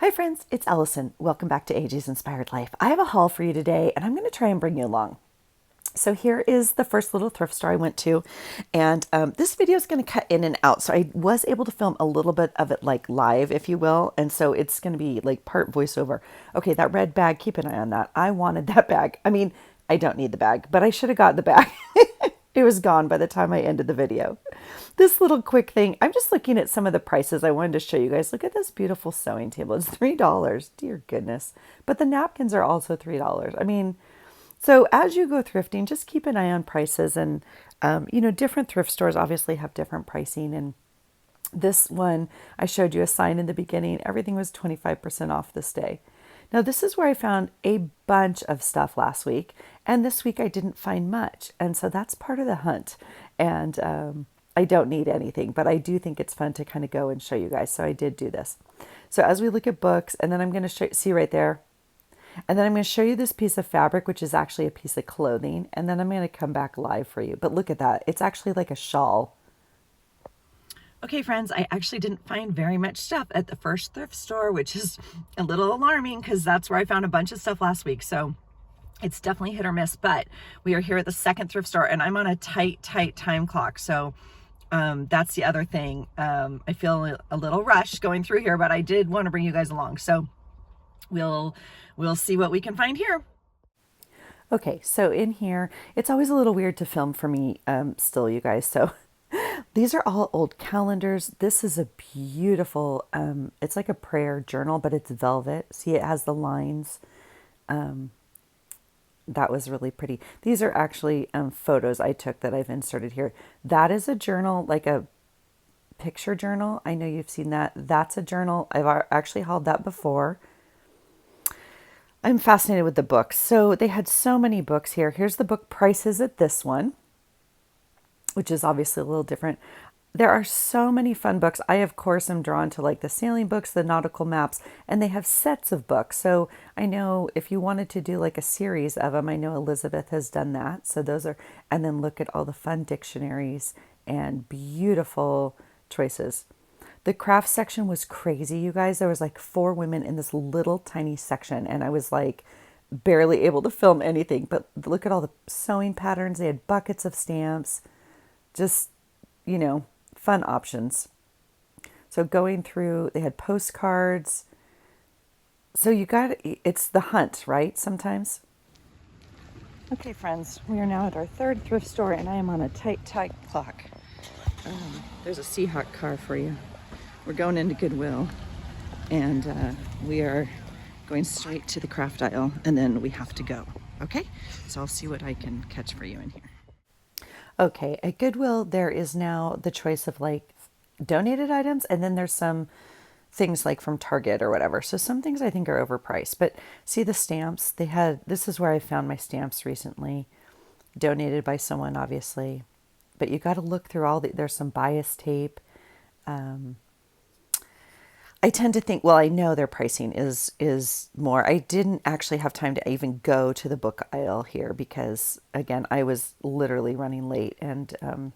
Hi friends, it's Allison. Welcome back to AJ's Inspired Life. I have a haul for you today and I'm going to try and bring you along. So here is the first little thrift store I went to, and this video is going to cut in and out. So I was able to film a little bit of it like live, if you will, and so it's going to be like part voiceover. Okay, that red bag, keep an eye on that. I wanted that bag. I mean, I don't need the bag, but I should have got the bag. It was gone by the time I ended the video. This little quick thing, I'm just looking at some of the prices I wanted to show you guys. Look at this beautiful sewing table. It's $3. Dear goodness. But the napkins are also $3. I mean, so as you go thrifting, just keep an eye on prices. And, different thrift stores obviously have different pricing. And this one, I showed you a sign in the beginning. Everything was 25% off this day. Now, this is where I found a bunch of stuff last week. And this week I didn't find much. And so that's part of the hunt. And I don't need anything, but I do think it's fun to kind of go and show you guys. So I did do this. So as we look at books, and then I'm going to see right there, and then I'm going to show you this piece of fabric, which is actually a piece of clothing. And then I'm going to come back live for you. But look at that. It's actually like a shawl. Okay, friends, I actually didn't find very much stuff at the first thrift store, which is a little alarming because that's where I found a bunch of stuff last week. So it's definitely hit or miss, but we are here at the second thrift store and I'm on a tight time clock. So that's the other thing. I feel a little rushed going through here, but I did want to bring you guys along. So we'll see what we can find here. Okay, so in here, it's always a little weird to film for me still, you guys. So these are all old calendars. This is a beautiful, it's like a prayer journal, but it's velvet. See, it has the lines. That was really pretty. These are actually photos I took that I've inserted here. That is a journal, like a picture journal. I know you've seen that. That's a journal. I've actually hauled that before. I'm fascinated with the books. So they had so many books here. Here's the book prices at this one, which is obviously a little different. There are so many fun books. I, of course, am drawn to like the sailing books, the nautical maps, and they have sets of books. So I know if you wanted to do like a series of them, I know Elizabeth has done that. So those are, and then look at all the fun dictionaries and beautiful choices. The craft section was crazy, you guys. There was like 4 women in this little tiny section, and I was like barely able to film anything. But look at all the sewing patterns. They had buckets of stamps, just, fun options. So going through, they had postcards. So it's the hunt, right? Sometimes. Okay, friends, we are now at our third thrift store, and I am on a tight clock. There's a Seahawk car for you. We're going into Goodwill, and we are going straight to the craft aisle, and then we have to go. Okay, so I'll see what I can catch for you in here. Okay, at Goodwill, there is now the choice of like donated items, and then there's some things like from Target or whatever. So some things I think are overpriced, but see the stamps they had. This is where I found my stamps recently, donated by someone, obviously. But you got to look through there's some bias tape. I tend to think, well, I know their pricing is more. I didn't actually have time to even go to the book aisle here because, again, I was literally running late. And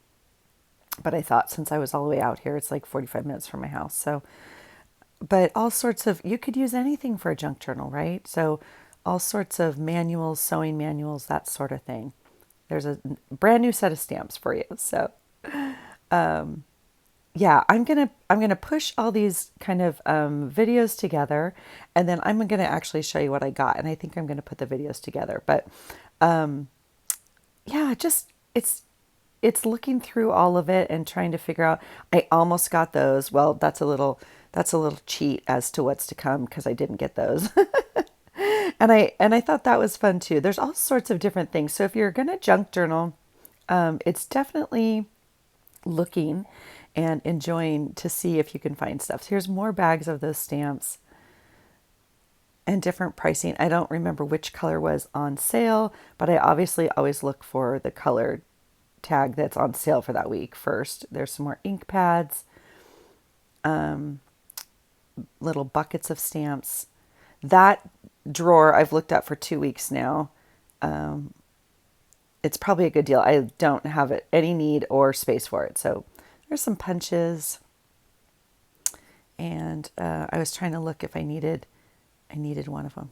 but I thought since I was all the way out here, it's like 45 minutes from my house. So, but all sorts of, you could use anything for a junk journal, right? So all sorts of manuals, sewing manuals, that sort of thing. There's a brand new set of stamps for you. So, yeah, I'm gonna push all these kind of videos together, and then I'm gonna actually show you what I got, and I think I'm gonna put the videos together. But yeah, just it's looking through all of it and trying to figure out. I almost got those. Well, that's a little cheat as to what's to come because I didn't get those. And I thought that was fun too. There's all sorts of different things. So if you're gonna junk journal, it's definitely looking and enjoying to see if you can find stuff. So here's more bags of those stamps and different pricing. I don't remember which color was on sale, but I obviously always look for the color tag that's on sale for that week first. There's some more ink pads, little buckets of stamps. That drawer I've looked at for 2 weeks now. It's probably a good deal. I don't have any need or space for it. So there's some punches And I was trying to look if I needed one of them.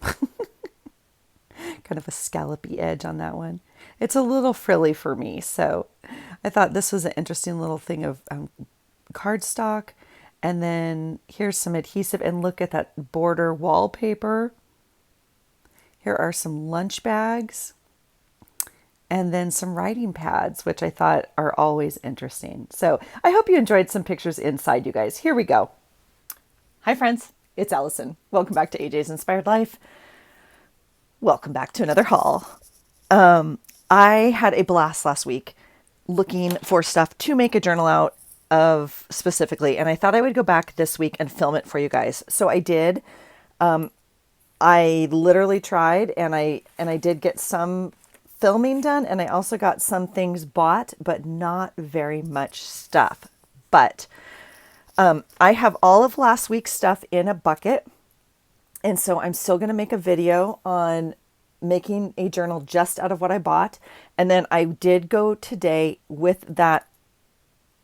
Kind of a scallopy edge on that one. It's a little frilly for me, so I thought this was an interesting little thing of cardstock. And then here's some adhesive, and look at that border wallpaper. Here are some lunch bags, and then some writing pads, which I thought are always interesting. So I hope you enjoyed some pictures inside, you guys. Here we go. Hi friends, it's Allison. Welcome back to AJ's Inspired Life. Welcome back to another haul. I had a blast last week looking for stuff to make a journal out of specifically, and I thought I would go back this week and film it for you guys. So I did. I literally tried, and I did get some filming done, and I also got some things bought, but not very much stuff. But I have all of last week's stuff in a bucket. And so I'm still going to make a video on making a journal just out of what I bought. And then I did go today with that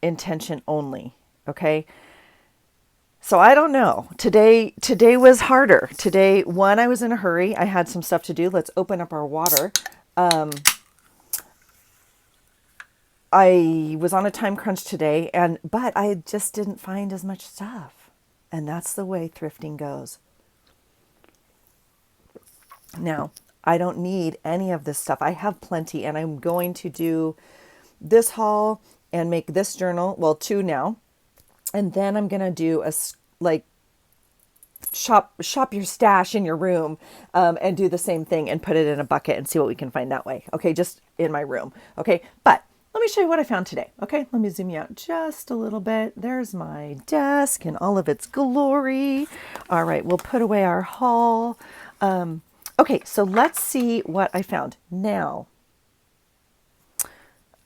intention only. Okay. So I don't know. Today was harder. Today, one, I was in a hurry. I had some stuff to do. Let's open up our water. I was on a time crunch today, but I just didn't find as much stuff. And that's the way thrifting goes. Now, I don't need any of this stuff. I have plenty, and I'm going to do this haul and make this journal. Well, 2 now. And then I'm going to do shop your stash in your room, and do the same thing and put it in a bucket and see what we can find that way. Okay. Just in my room. Okay. But let me show you what I found today. Okay. Let me zoom you out just a little bit. There's my desk in all of its glory. All right. We'll put away our haul. Okay, so let's see what I found. Now,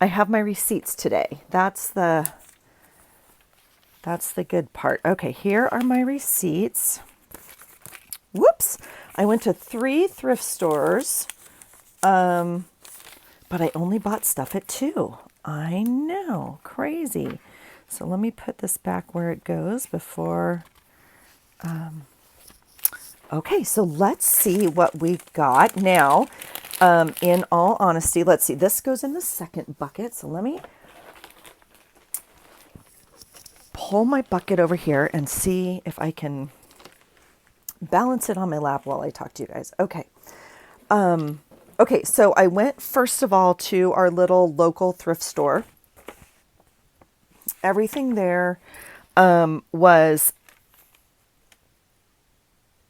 I have my receipts today. That's the good part. Okay, here are my receipts. Whoops. I went to 3 thrift stores, but I only bought stuff at 2. I know, crazy. So let me put this back where it goes before... Okay, so let's see what we've got now. In all honesty, let's see. This goes in the second bucket. So let me pull my bucket over here and see if I can balance it on my lap while I talk to you guys. Okay. Okay, so I went first of all to our little local thrift store. Everything there was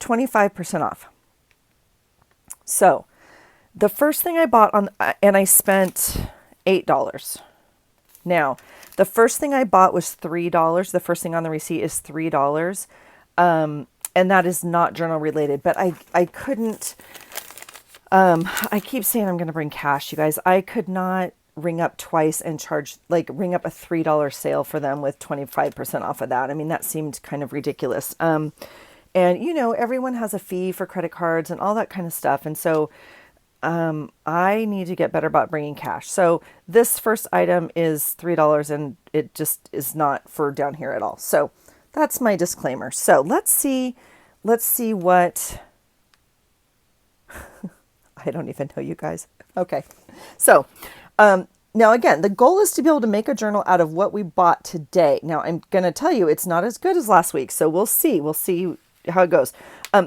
25% off. So the first thing I bought and I spent $8. Now, the first thing I bought was $3. The first thing on the receipt is $3. And that is not journal related, but I couldn't, I keep saying I'm going to bring cash, you guys. I could not ring up twice and ring up a $3 sale for them with 25% off of that. I mean, that seemed kind of ridiculous. And, everyone has a fee for credit cards and all that kind of stuff. And so I need to get better about bringing cash. So this first item is $3 and it just is not for down here at all. So that's my disclaimer. So let's see what, I don't even know, you guys. Okay. So now again, the goal is to be able to make a journal out of what we bought today. Now I'm going to tell you it's not as good as last week. So we'll see how it goes.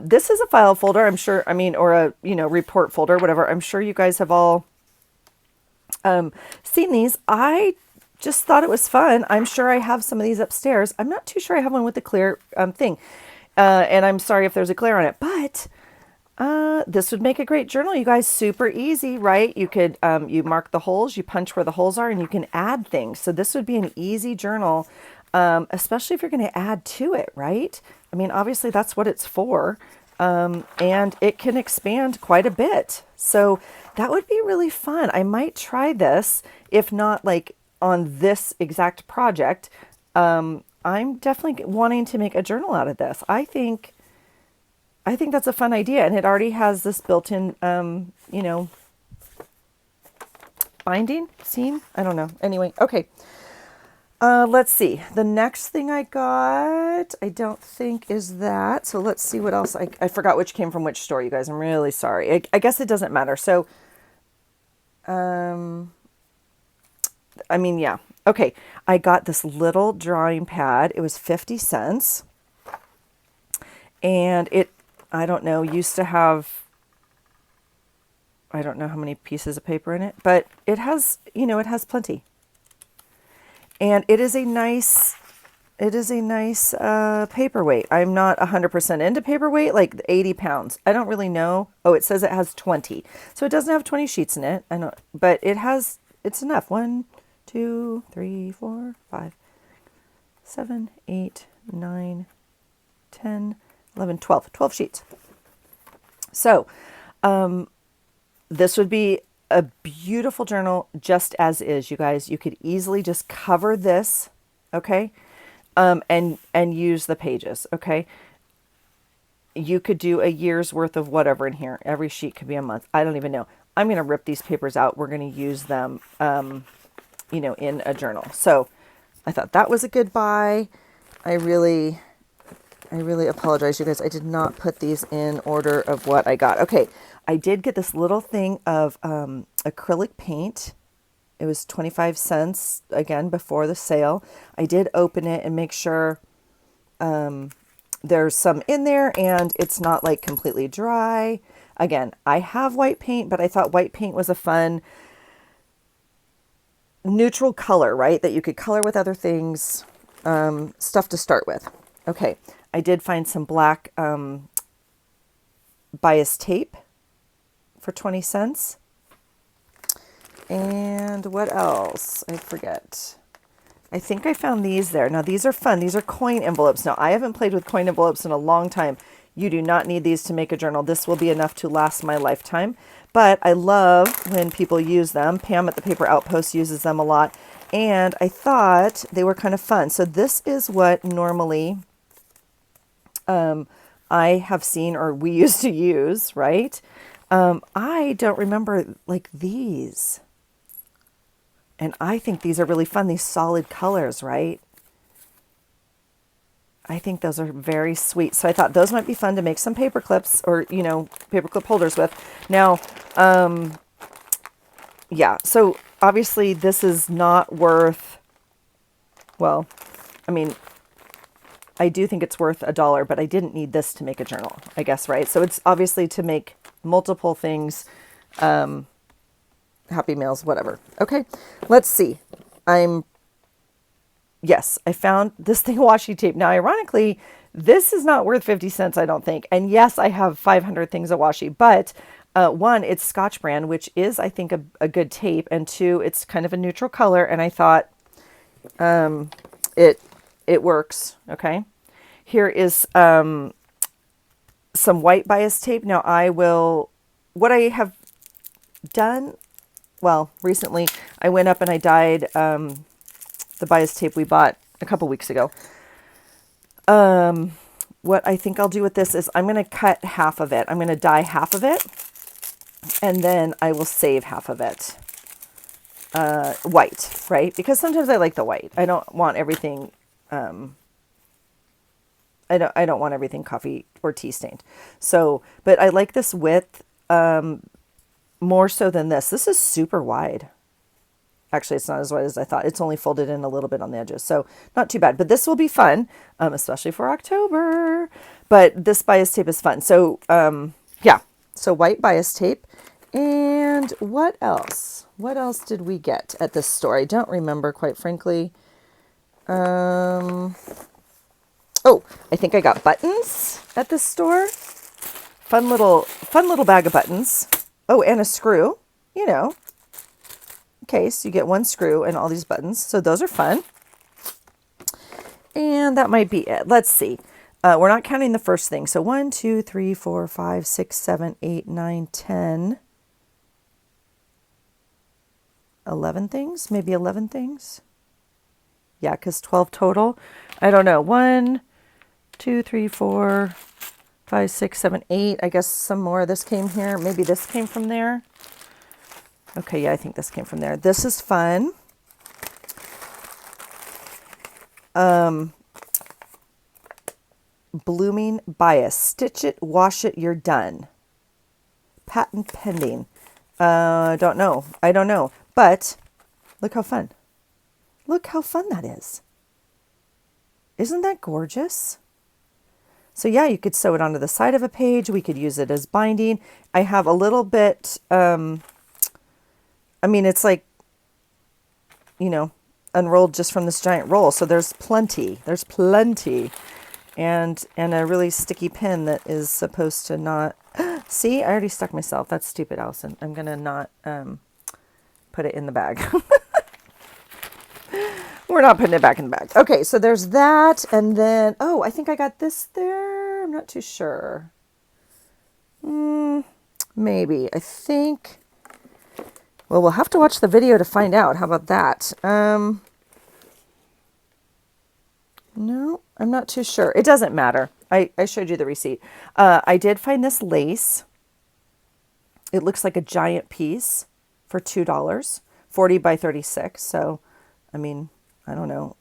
This is a file folder, I'm sure, or a, report folder, whatever. I'm sure you guys have all seen these. I just thought it was fun. I'm sure I have some of these upstairs. I'm not too sure I have one with the clear thing. And I'm sorry if there's a glare on it, but this would make a great journal, you guys. Super easy, right? You could, you mark the holes, you punch where the holes are, and you can add things. So this would be an easy journal, especially if you're going to add to it, right? Obviously that's what it's for. And it can expand quite a bit. So that would be really fun. I might try this, if not on this exact project. I'm definitely wanting to make a journal out of this. I think that's a fun idea. And it already has this built-in, binding seam. I don't know. Anyway. Okay. Let's see. The next thing I got, I don't think is that. So let's see what else. I forgot which came from which store, you guys. I'm really sorry. I guess it doesn't matter. So, I mean, yeah. Okay. I got this little drawing pad. It was 50 cents. And it, I don't know, used to have, I don't know how many pieces of paper in it, but it has, you know, it has plenty. And it is a nice paperweight. I'm not 100% into paperweight, like 80 pounds. I don't really know. Oh, it says it has 20. So it doesn't have 20 sheets in it. I know, but it has, it's enough. 1, 2, 3, 4, 5, 7, 8, 9, 10, 11, 12. 12 sheets. So this would be a beautiful journal just as is, you guys. You could easily just cover this, okay, and use the pages, okay. You could do a year's worth of whatever in here. Every sheet could be a month. I don't even know. I'm going to rip these papers out. We're going to use them, you know, in a journal. So I thought that was a good buy. I really apologize, you guys. I did not put these in order of what I got. Okay, I did get this little thing of acrylic paint. It was 25 cents, again, before the sale. I did open it and make sure there's some in there and it's not like completely dry. Again, I have white paint, but I thought white paint was a fun neutral color, right? That you could color with other things, stuff to start with. Okay, I did find some black bias tape for 20 cents. And what else? I forget. I think I found these there. Now, these are fun. These are coin envelopes. Now, I haven't played with coin envelopes in a long time. You do not need these to make a journal. This will be enough to last my lifetime. But I love when people use them. Pam at the Paper Outpost uses them a lot. And I thought they were kind of fun. So this is what normally I have seen or we used to use, right? I don't remember like these. And I think these are really fun, these solid colors, right? I think those are very sweet. So I thought those might be fun to make some paper clips or, you know, paper clip holders with. Now, yeah, so obviously this is not worth, well, I mean, I do think it's worth $1, but I didn't need this to make a journal, I guess, right? So it's obviously to make multiple things, Happy Meals, whatever. Okay, let's see. Yes, I found this thing of washi tape. Now, ironically, this is not worth 50 cents, I don't think. And yes, I have 500 things of washi, but one, it's Scotch brand, which is, I think, a good tape. And two, it's kind of a neutral color. And I thought it works. Okay. Here is some white bias tape. Now, what I have done, well, recently I went up and I dyed the bias tape we bought a couple weeks ago. What I think I'll do with this is I'm going to cut half of it. I'm going to dye half of it, and then I will save half of it white, right? Because sometimes I like the white. I don't want everything. I don't want everything coffee or tea stained. So, but I like this width more so than this. This is super wide. Actually, it's not as wide as I thought. It's only folded in a little bit on the edges, so not too bad. But this will be fun, especially for October. But this bias tape is fun. So, yeah. So white bias tape. And what else? What else did we get at this store? I don't remember, quite frankly. Oh, I think I got buttons at this store. Fun little bag of buttons. Oh, and a screw, you know. Okay, so you get one screw and all these buttons. So those are fun. And that might be it. Let's see. We're not counting the first thing. So 1, 2, 3, 4, 5, 6, 7, 8, 9, 10, 11 things, maybe 11 things. Yeah, because 12 total. I don't know. 1, 2, 3, 4, 5, 6, 7, 8. I guess some more of this came here. Maybe this came from there. Okay, yeah, I think this came from there. This is fun. Blooming bias. Stitch it, wash it, you're done. Patent pending. Don't know. I don't know. But look how fun. Look how fun that is. Isn't that gorgeous? So yeah, you could sew it onto the side of a page. We could use it as binding. I have a little bit, I mean, it's like, you know, unrolled just from this giant roll. So there's plenty. There's plenty. And a really sticky pin that is supposed to not... See, I already stuck myself. That's stupid, Allison. I'm going to not put it in the bag. We're not putting it back in the bag. Okay, so there's that. And then, oh, I think I got this there. I'm not too sure. Maybe. I think... Well, we'll have to watch the video to find out. How about that? No, I'm not too sure. It doesn't matter. I showed you the receipt. I did find this lace. It looks like a giant piece for $2, 40 by 36. So, I mean, I don't know.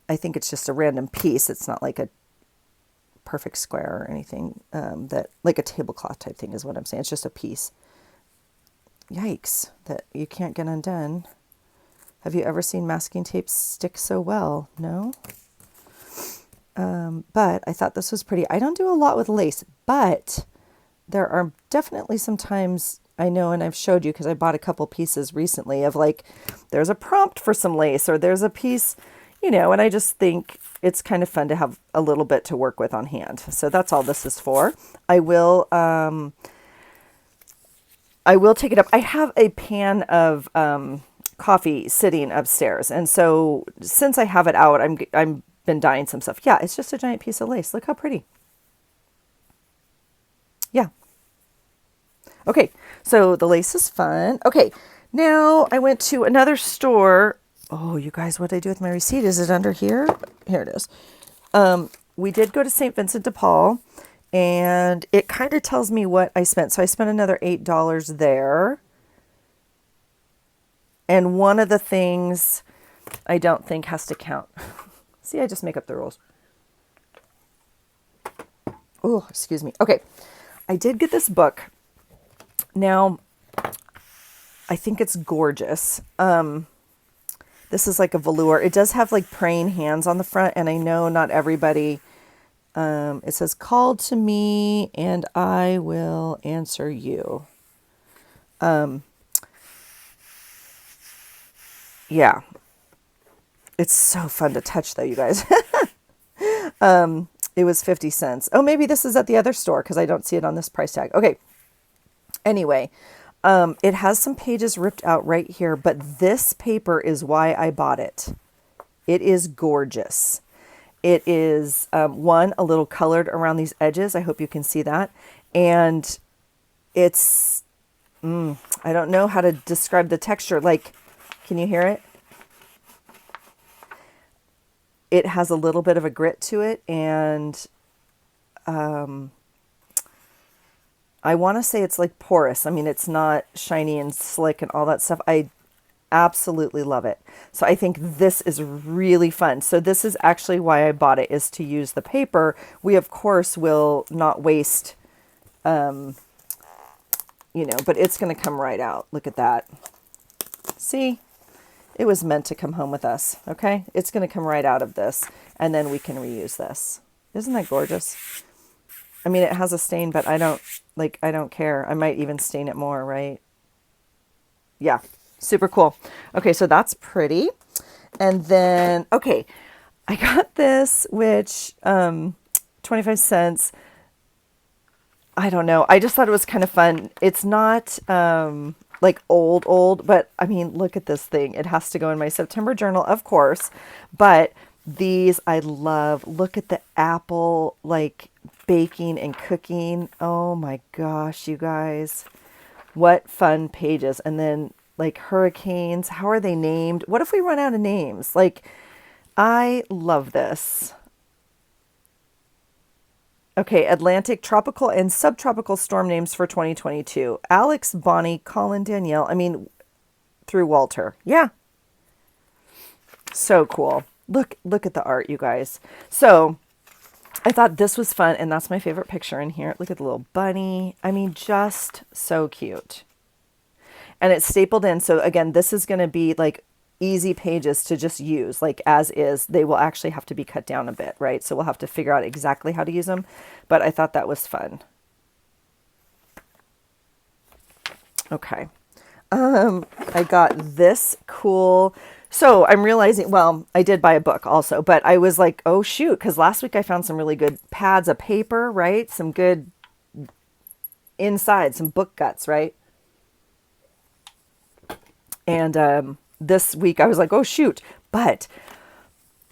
I think it's just a random piece. It's not like a perfect square or anything, that like a tablecloth type thing is what I'm saying. It's just a piece. Yikes, that you can't get undone. Have you ever seen masking tape stick so well? No? But I thought this was pretty. I don't do a lot with lace, but there are definitely some times I know, and I've showed you because I bought a couple pieces recently of like, there's a prompt for some lace or there's a piece, you know, and I just think it's kind of fun to have a little bit to work with on hand. So that's all this is for. I will take it up. I have a pan of coffee sitting upstairs, and so since I have it out, I'm been dyeing some stuff. Yeah, it's just a giant piece of lace. Look how pretty. Yeah. Okay, so the lace is fun. Okay, now I went to another store. Oh, you guys, what did I do with my receipt? Is it under here? Here it is. We did go to St. Vincent de Paul, and it kind of tells me what I spent. So I spent another $8 there. And one of the things I don't think has to count. See, I just make up the rules. Oh, excuse me. Okay, I did get this book. Now, I think it's gorgeous. This is like a velour. It does have like praying hands on the front, and I know not everybody... it says, call to me and I will answer you. Yeah. It's so fun to touch though, you guys. It was 50 cents. Oh, maybe this is at the other store because I don't see it on this price tag. Okay. Anyway, it has some pages ripped out right here, but this paper is why I bought it. It is gorgeous. It is, one, a little colored around these edges. I hope you can see that. And it's, I don't know how to describe the texture. Like, can you hear it? It has a little bit of a grit to it. And I want to say it's like porous. I mean, it's not shiny and slick and all that stuff. I absolutely love it. So I think this is really fun. So this is actually why I bought it, is to use the paper. We of course will not waste, you know, but it's going to come right out. Look at that. See, it was meant to come home with us. Okay. It's going to come right out of this, and then we can reuse this. Isn't that gorgeous? I mean, it has a stain, but I don't care. I might even stain it more, right? Yeah. Super cool. Okay, so that's pretty. And then, okay, I got this, which 25 cents. I don't know. I just thought it was kind of fun. It's not like old, but I mean, look at this thing. It has to go in my September journal, of course. But these I love. Look at the apple, like baking and cooking. Oh my gosh, you guys. What fun pages. And then like hurricanes. How are they named? What if we run out of names? Like, I love this. Okay, Atlantic, tropical, and subtropical storm names for 2022. Alex, Bonnie, Colin, Danielle. I mean, through Walter. Yeah. So cool. Look at the art, you guys. So I thought this was fun, and that's my favorite picture in here. Look at the little bunny. I mean, just so cute. And it's stapled in. So again, this is going to be like easy pages to just use, like as is. They will actually have to be cut down a bit, right? So we'll have to figure out exactly how to use them. But I thought that was fun. Okay. I got this cool. So I'm realizing, well, I did buy a book also, but I was like, oh shoot, because last week I found some really good pads of paper, right? Some good inside, some book guts, right? And this week I was like, oh shoot, but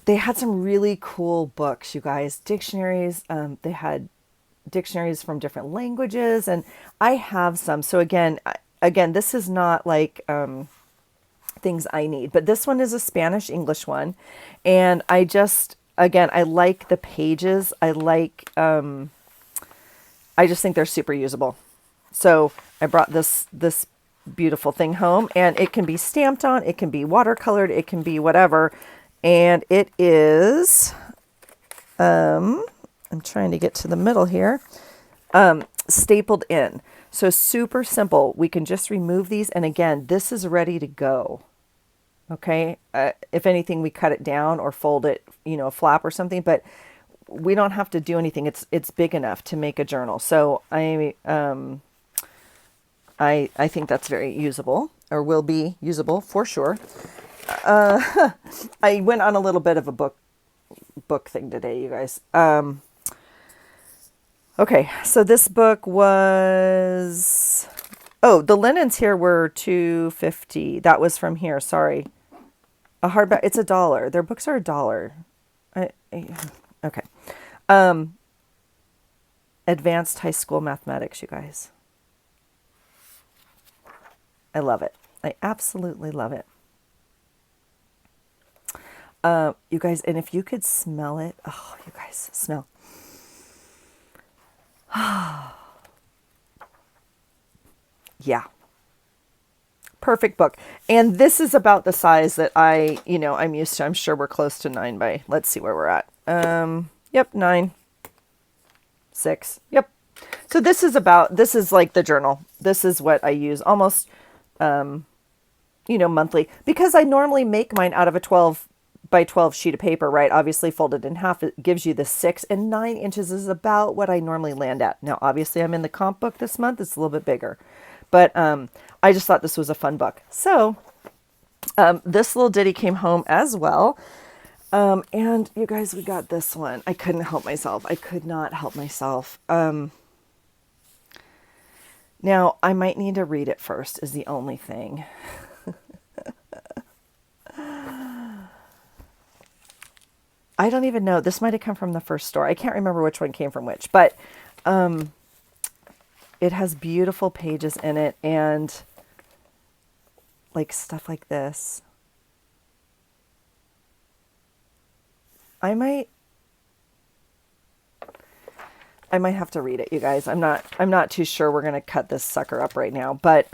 they had some really cool books, you guys. Dictionaries. They had dictionaries from different languages, and I have some. So again, this is not like things I need, but this one is a Spanish English one, and I just, again, I like the pages. I like, I just think they're super usable. So I brought this beautiful thing home, and it can be stamped on, it can be watercolored, it can be whatever, and it is, I'm trying to get to the middle here, stapled in. So super simple. We can just remove these, and again, this is ready to go. Okay, if anything, we cut it down or fold it, a flap or something, but we don't have to do anything. It's big enough to make a journal. So I think that's very usable, or will be usable for sure. I went on a little bit of a book thing today, you guys. Okay, so this book was, the linens here were $2.50. That was from here. Sorry, a hardback. It's $1. Their books are $1. Okay. Advanced high school mathematics, you guys. I love it. I absolutely love it. You guys, and if you could smell it, oh, you guys, smell. Yeah. Perfect book. And this is about the size that I'm used to. I'm sure we're close to 9 by, let's see where we're at. Yep, 9, 6. Yep. So this is like the journal. This is what I use almost, monthly, because I normally make mine out of a 12 by 12 sheet of paper, right? Obviously folded in half, it gives you the 6, and 9 inches is about what I normally land at. Now, obviously I'm in the comp book this month. It's a little bit bigger, but, I just thought this was a fun book. So, this little ditty came home as well. And you guys, we got this one. I couldn't help myself. I could not help myself. Now I might need to read it first is the only thing. I don't even know. This might have come from the first store. I can't remember which one came from which, but, it has beautiful pages in it and like stuff like this. I might have to read it, you guys. I'm not too sure. We're going to cut this sucker up right now, but,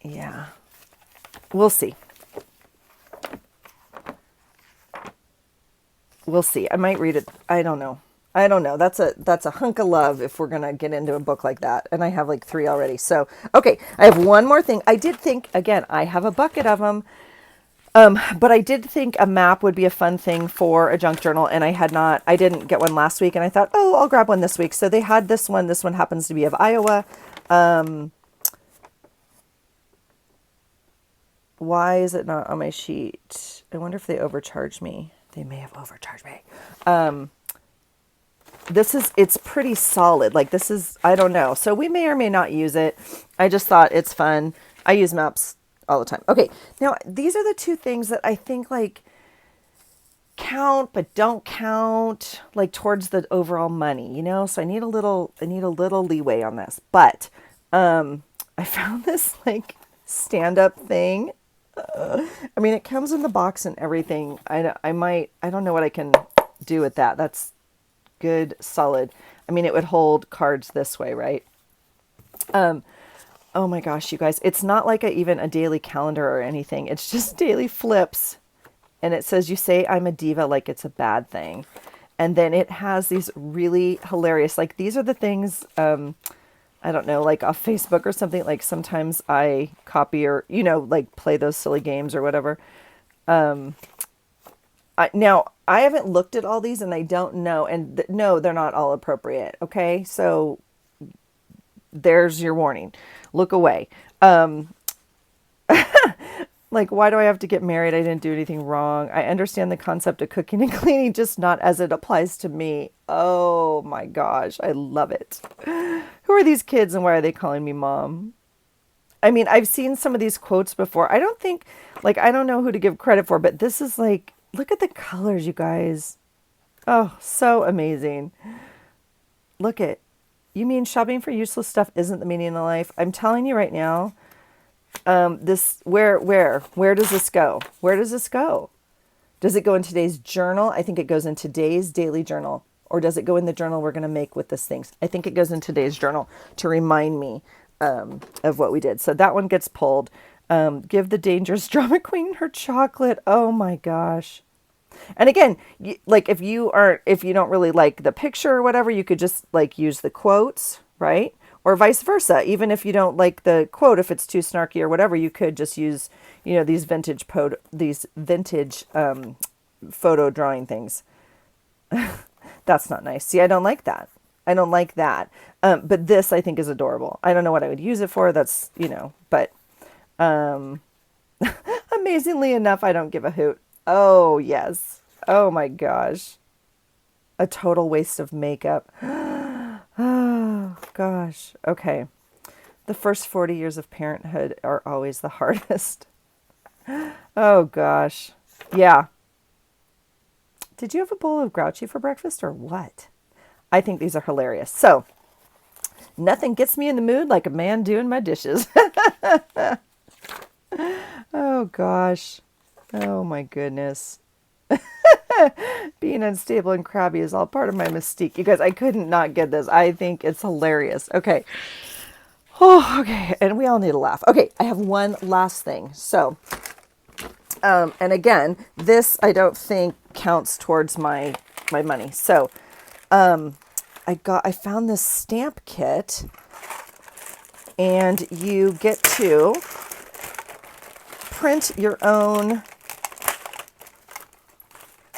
yeah, we'll see. We'll see. I might read it. I don't know. That's a hunk of love if we're going to get into a book like that. And I have like 3 already. So, okay. I have one more thing. I did think, again, I have a bucket of them. But I did think a map would be a fun thing for a junk journal. And I didn't get one last week. And I thought, I'll grab one this week. So they had this one. This one happens to be of Iowa. Why is it not on my sheet? I wonder if they overcharged me. They may have overcharged me. It's pretty solid. Like this is, I don't know. So we may or may not use it. I just thought it's fun. I use maps all the time. Okay. Now these are the 2 things that I think like count, but don't count like towards the overall money, so I need a little leeway on this, but, I found this like stand-up thing. I mean, it comes in the box and everything. I don't know what I can do with that. That's good, solid. I mean, it would hold cards this way, right? Oh my gosh, you guys, it's not like even a daily calendar or anything. It's just daily flips. And it says, you say I'm a diva like it's a bad thing. And then it has these really hilarious, like these are the things, I don't know, like off Facebook or something, like sometimes I copy or, like play those silly games or whatever. Now, I haven't looked at all these and I don't know. And no, they're not all appropriate. Okay. So there's your warning. Look away. Like, why do I have to get married? I didn't do anything wrong. I understand the concept of cooking and cleaning, just not as it applies to me. Oh my gosh, I love it. Who are these kids and why are they calling me mom? I mean, I've seen some of these quotes before. I don't think, like, I don't know who to give credit for, but this is like, look at the colors, you guys. Oh, so amazing. Look at, you mean shopping for useless stuff isn't the meaning of life? I'm telling you right now. Where does this go? Where does this go? Does it go in today's journal? I think it goes in today's daily journal. Or does it go in the journal we're going to make with this things? I think it goes in today's journal to remind me of what we did. So that one gets pulled. Give the dangerous drama queen her chocolate. Oh my gosh. And again, like if you don't really like the picture or whatever, you could just like use the quotes, right? Or vice versa. Even if you don't like the quote, if it's too snarky or whatever, you could just use, these vintage photo drawing things. That's not nice. See, I don't like that. I don't like that. But this I think is adorable. I don't know what I would use it for. That's, but amazingly enough, I don't give a hoot. Oh, yes. Oh my gosh. A total waste of makeup. Oh, gosh. Okay. The first 40 years of parenthood are always the hardest. Oh, gosh. Yeah. Did you have a bowl of grouchy for breakfast or what? I think these are hilarious. So, nothing gets me in the mood like a man doing my dishes. Oh, gosh. Oh, my goodness. Being unstable and crabby is all part of my mystique. You guys, I couldn't not get this. I think it's hilarious. Okay. Oh, okay. And we all need a laugh. Okay. I have one last thing. So, and again, this I don't think counts towards my money. So, I found this stamp kit and you get to print your own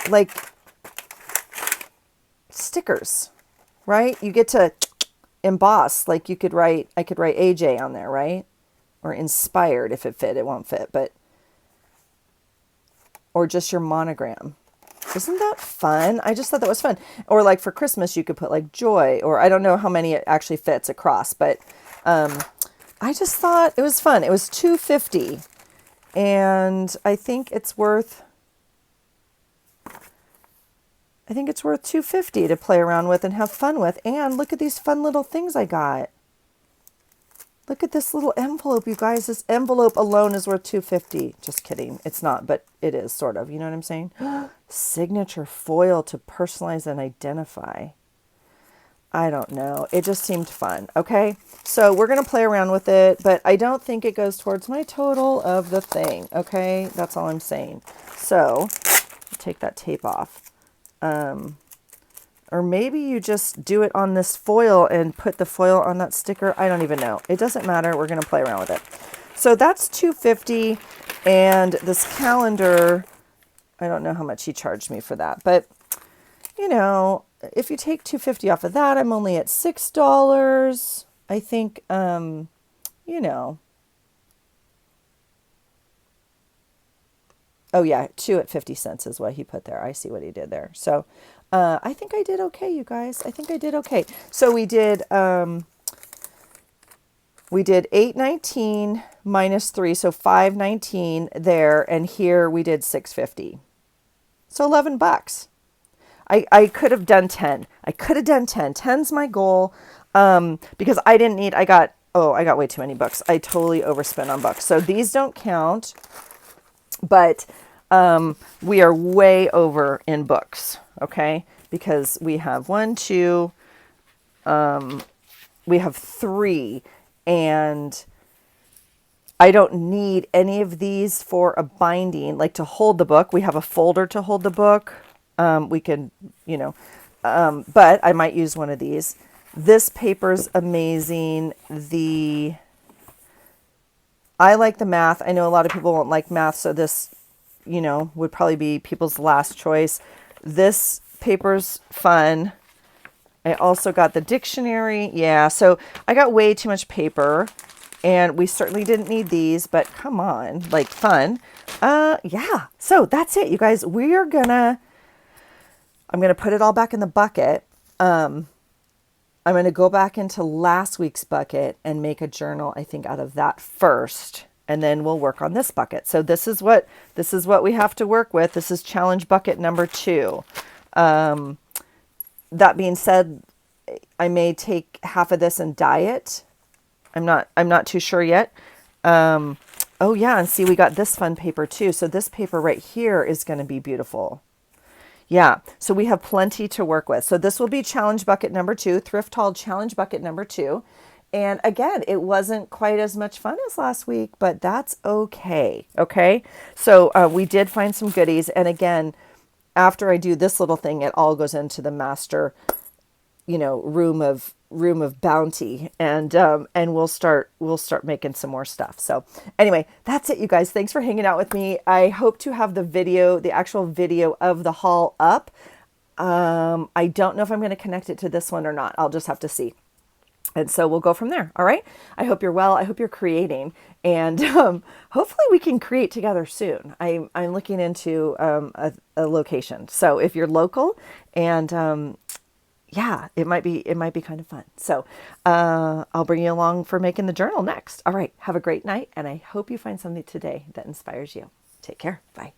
like stickers, right? You get to emboss, like I could write AJ on there, right? Or inspired if it fit. It won't fit, but, or just your monogram. Isn't that fun? I just thought that was fun. Or like for Christmas, you could put like joy, or I don't know how many it actually fits across, but I just thought it was fun. It was $2.50 and I think it's worth $2.50 to play around with and have fun with. And look at these fun little things I got. Look at this little envelope, you guys. This envelope alone is worth $2.50. Just kidding. It's not, but it is sort of. You know what I'm saying? Signature foil to personalize and identify. I don't know. It just seemed fun. Okay. So we're going to play around with it, but I don't think it goes towards my total of the thing. Okay. That's all I'm saying. So take that tape off. Or maybe you just do it on this foil and put the foil on that sticker. I don't even know. It doesn't matter. We're going to play around with it. So that's $2.50. And this calendar, I don't know how much he charged me for that, but if you take $2.50 off of that, I'm only at $6. I think, oh yeah, 2 at 50 cents is what he put there. I see what he did there. So, I think I did okay, you guys. I think I did okay. So we did $8.19 minus 3, so $5.19 there, and here we did $6.50. So $11. I could have done 10. I could have done 10. 10's my goal. Because I got way too many books. I totally overspent on books. So these don't count, but we are way over in books, okay? Because we have 1, 2, We have 3, and I don't need any of these for a binding, like to hold the book. We have a folder to hold the book. We can, but I might use one of these. This paper's amazing. I like the math. I know a lot of people won't like math, so this, would probably be people's last choice. This paper's fun. I also got the dictionary. Yeah, so I got way too much paper, and we certainly didn't need these, but come on, like fun. Yeah, so that's it, you guys. I'm gonna put it all back in the bucket. I'm gonna go back into last week's bucket and make a journal, I think, out of that first, and then we'll work on this bucket. So this is what we have to work with. This is challenge bucket number 2. That being said, I may take half of this and dye it. I'm not too sure yet. Oh yeah, and see, we got this fun paper too. So this paper right here is going to be beautiful. Yeah, so we have plenty to work with. So this will be challenge bucket number 2, thrift haul challenge bucket number 2. And again, it wasn't quite as much fun as last week, but that's okay. Okay, so we did find some goodies, and again, after I do this little thing, it all goes into the master, room of bounty, and we'll start making some more stuff. So anyway, that's it, you guys. Thanks for hanging out with me. I hope to have the actual video of the haul up. I don't know if I'm going to connect it to this one or not. I'll just have to see. And so we'll go from there. All right. I hope you're well. I hope you're creating, and hopefully we can create together soon. I'm looking into a location. So if you're local, and yeah, it might be kind of fun. So I'll bring you along for making the journal next. All right. Have a great night, and I hope you find something today that inspires you. Take care. Bye.